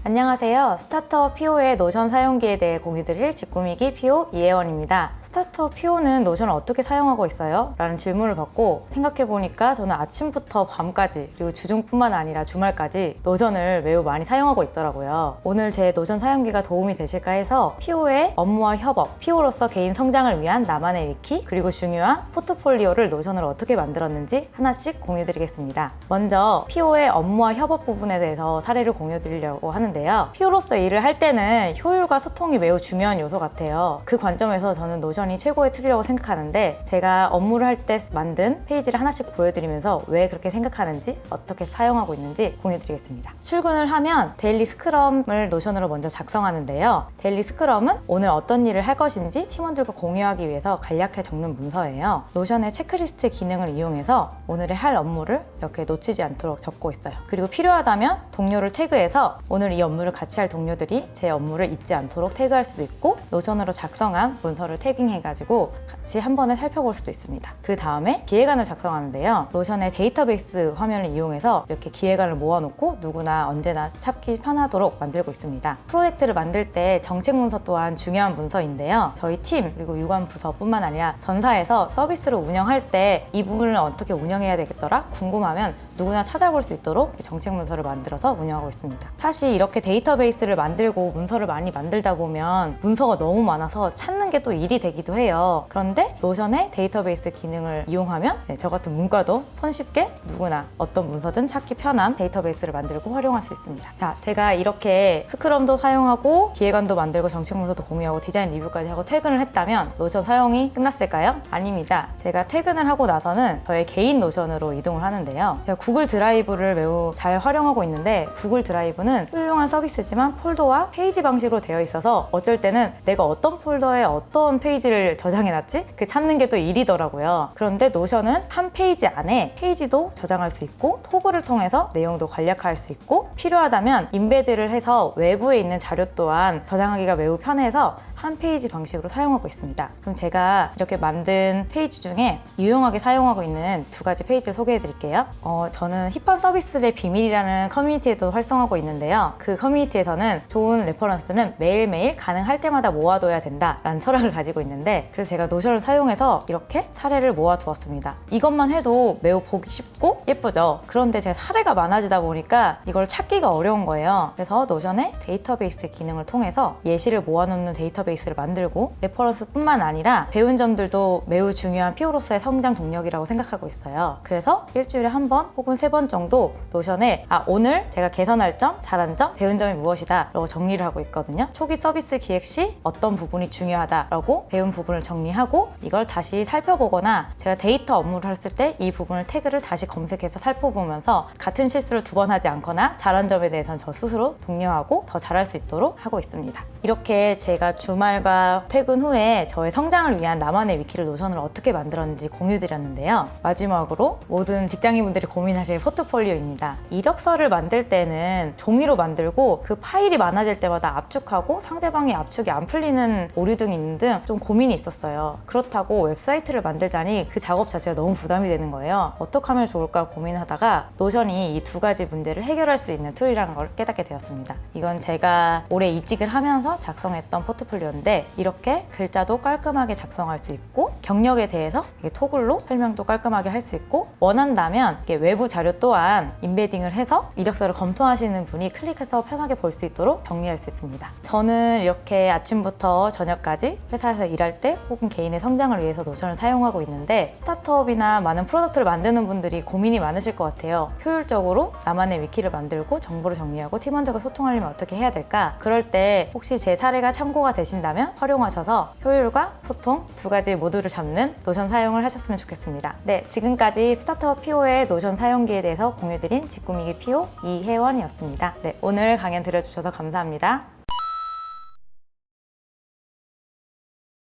안녕하세요. 스타트업 PO의 노션 사용기에 대해 공유드릴 직구미기 PO 이혜원입니다. 스타트업 PO는 노션을 어떻게 사용하고 있어요? 라는 질문을 받고 생각해보니까 저는 아침부터 밤까지 그리고 주중뿐만 아니라 주말까지 노션을 매우 많이 사용하고 있더라고요. 오늘 제 노션 사용기가 도움이 되실까 해서 PO의 업무와 협업, PO로서 개인 성장을 위한 나만의 위키, 그리고 중요한 포트폴리오를 노션으로 어떻게 만들었는지 하나씩 공유드리겠습니다. 먼저 PO의 업무와 협업 부분에 대해서 사례를 공유드리려고 하는데요. PO로서 일을 할 때는 효율과 소통이 매우 중요한 요소 같아요. 그 관점에서 저는 노션이 최고의 툴이라고 생각하는데, 제가 업무를 할 때 만든 페이지를 하나씩 보여드리면서 왜 그렇게 생각하는지, 어떻게 사용하고 있는지 공유드리겠습니다. 출근을 하면 데일리 스크럼을 노션으로 먼저 작성하는데요. 데일리 스크럼은 오늘 어떤 일을 할 것인지 팀원들과 공유하기 위해서 간략하게 적는 문서예요. 노션의 체크리스트 기능을 이용해서 오늘의 할 업무를 이렇게 놓치지 않도록 적고 있어요. 그리고 필요하다면 동료를 태그해서 오늘 이 업무를 같이 할 동료들이 제 업무를 잊지 않도록 태그할 수도 있고, 노션으로 작성한 문서를 태깅해가지고 같이 한 번에 살펴볼 수도 있습니다. 그 다음에 기획안을 작성하는데요. 노션의 데이터베이스 화면을 이용해서 이렇게 기획안을 모아놓고 누구나 언제나 찾기 편하도록 만들고 있습니다. 프로젝트를 만들 때 정책 문서 또한 중요한 문서인데요. 저희 팀 그리고 유관 부서뿐만 아니라 전사에서 서비스를 운영할 때 이 부분을 어떻게 운영해야 되겠더라? 궁금하면 누구나 찾아볼 수 있도록 정책 문서를 만들어서 운영하고 있습니다. 사실 이렇게 데이터베이스를 만들고 문서를 많이 만들다 보면 문서가 너무 많아서 찾는 게 또 일이 되기도 해요. 그런데 노션의 데이터베이스 기능을 이용하면 저 같은 문과도 손쉽게 누구나 어떤 문서든 찾기 편한 데이터베이스를 만들고 활용할 수 있습니다. 자, 제가 이렇게 스크럼도 사용하고 기획안도 만들고 정책 문서도 공유하고 디자인 리뷰까지 하고 퇴근을 했다면 노션 사용이 끝났을까요? 아닙니다. 제가 퇴근을 하고 나서는 저의 개인 노션으로 이동을 하는데요. 제가 구글 드라이브를 매우 잘 활용하고 있는데, 구글 드라이브는 훌륭한 서비스지만 폴더와 페이지 방식으로 되어 있어서 어쩔 때는 내가 어떤 폴더에 어떤 페이지를 저장해놨지? 그 찾는 게 또 일이더라고요. 그런데 노션은 한 페이지 안에 페이지도 저장할 수 있고, 토글을 통해서 내용도 간략화할 수 있고, 필요하다면 인베드를 해서 외부에 있는 자료 또한 저장하기가 매우 편해서 한 페이지 방식으로 사용하고 있습니다. 그럼 제가 이렇게 만든 페이지 중에 유용하게 사용하고 있는 두 가지 페이지를 소개해 드릴게요. 저는 힙한 서비스의 비밀이라는 커뮤니티에도 활성하고 있는데요. 그 커뮤니티에서는 좋은 레퍼런스는 매일매일 가능할 때마다 모아둬야 된다라는 철학을 가지고 있는데, 그래서 제가 노션을 사용해서 이렇게 사례를 모아두었습니다. 이것만 해도 매우 보기 쉽고 예쁘죠? 그런데 제가 사례가 많아지다 보니까 이걸 찾기가 어려운 거예요. 그래서 노션의 데이터베이스 기능을 통해서 예시를 모아놓는 데이터베이스를 만들고, 레퍼런스뿐만 아니라 배운 점들도 매우 중요한 PO로서의 성장 동력이라고 생각하고 있어요. 그래서 일주일에 한 번 혹은 세 번 정도 노션에 오늘 제가 개선할 점, 잘한 점, 배운 점이 무엇이다 라고 정리를 하고 있거든요. 초기 서비스 기획 시 어떤 부분이 중요하다라고 배운 부분을 정리하고, 이걸 다시 살펴보거나 제가 데이터 업무를 했을 때 이 부분을 태그를 다시 검색해서 살펴보면서 같은 실수를 두 번 하지 않거나 잘한 점에 대해서는 저 스스로 독려하고 더 잘할 수 있도록 하고 있습니다. 이렇게 제가 주말과 퇴근 후에 저의 성장을 위한 나만의 위키를 노션으로 어떻게 만들었는지 공유드렸는데요. 마지막으로 모든 직장인분들이 고민하실 포트폴리오입니다. 이력서를 만들 때는 종이로 만들고 그 파일이 많아질 때마다 압축하고 상대방의 압축이 안 풀리는 오류 등이 있는 등 좀 고민이 있었어요. 그렇다고 웹사이트를 만들자니 그 작업 자체가 너무 부담이 되는 거예요. 어떻게 하면 좋을까 고민하다가 노션이 이 두 가지 문제를 해결할 수 있는 툴이라는 걸 깨닫게 되었습니다. 이건 제가 올해 이직을 하면서 작성했던 포트폴리오인데, 이렇게 글자도 깔끔하게 작성할 수 있고, 경력에 대해서 토글로 설명도 깔끔하게 할 수 있고, 원한다면 외부 자료 또한 인베딩을 해서 이력서를 검토하시는 분이 클릭해서 편하게 볼 수 있도록 정리할 수 있습니다. 저는 이렇게 아침부터 저녁까지 회사에서 일할 때 혹은 개인의 성장을 위해서 노션을 사용하고 있는데, 스타트업이나 많은 프로덕트를 만드는 분들이 고민이 많으실 것 같아요. 효율적으로 나만의 위키를 만들고 정보를 정리하고 팀원들과 소통하려면 어떻게 해야 될까? 그럴 때 혹시 제 사례가 참고가 되신다면 활용하셔서 효율과 소통 두 가지 모두를 잡는 노션 사용을 하셨으면 좋겠습니다. 네, 지금까지 스타트업 PO의 노션 사용기에 대해서 공유드린 직구미기 PO 이혜원이었습니다. 네, 오늘 강연 들어주셔서 감사합니다.